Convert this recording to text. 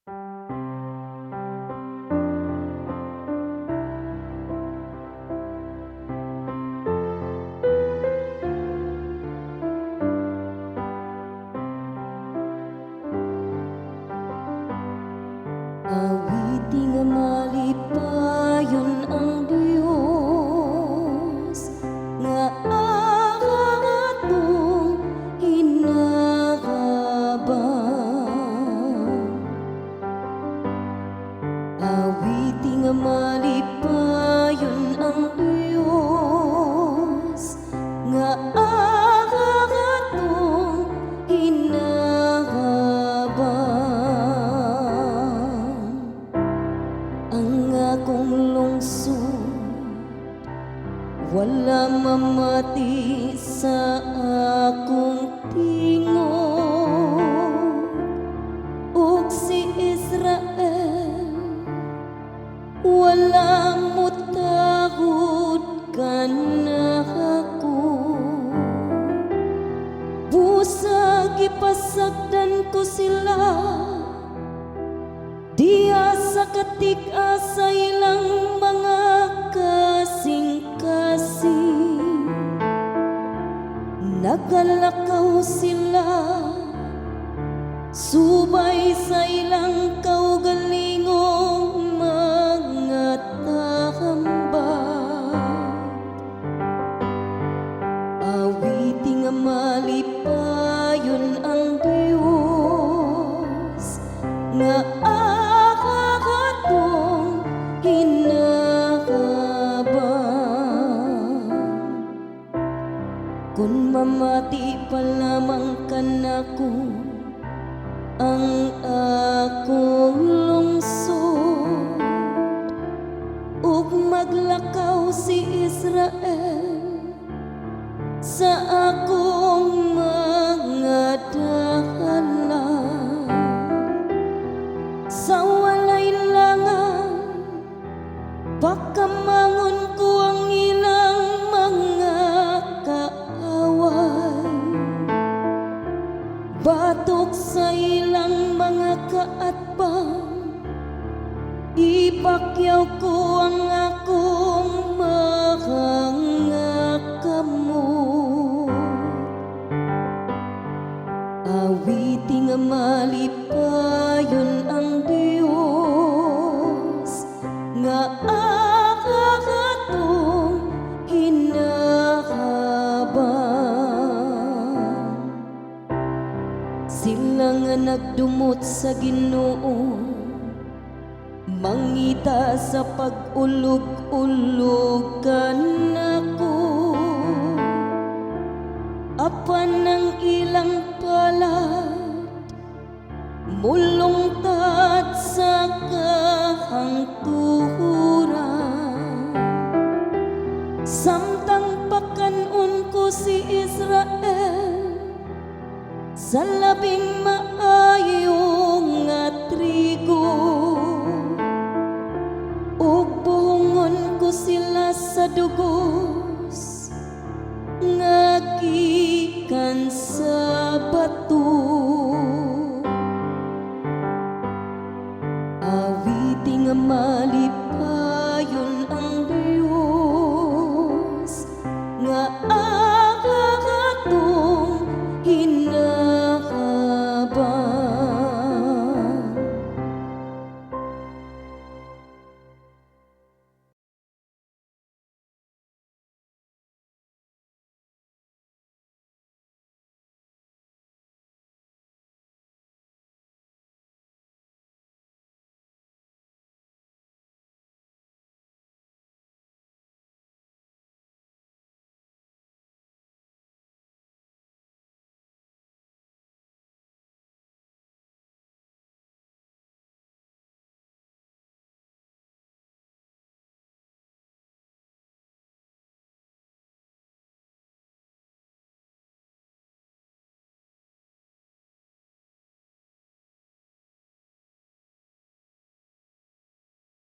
Awiti nga malipayon ang Dios nga atong hinahabang. Awiti nga malipayon ang Dios nga atong hinahabang. Ang akong lungsod wala mamati sa akong tingog, ug si Israel wala mutahod kanako. Busa gipasagdan ko sila diya sa katig-a sa ilang mga kasing-kasing. Nagalakaw sila subay sa ilang kaugalingong mga tambag. Awiti nga malipayon ang Dios nga atong hinahabang. Kung mamati pa lamang kanako ang akong lungsod, ug maglakaw si Israel sa akong mga dalan. Sa walay langan pakamangon ko ang ilang mga kaaway, batok sa ilang mga kaatbang, ipakyaw ko ang akong mga kamot. Awiti nga malipayon ang Dios nga atong hinahabang. Sila nga nagdumot sa Ginoo, mangita sa pag-ulog-ulog kanako. Apan ang ilang palad mulungtad sa kahangturan. Samtang pakanon ko si Israel sa labing maayong nga trigo, ug buhongon ko sila sa dugos nga gikan sa bato. Awiti nga malip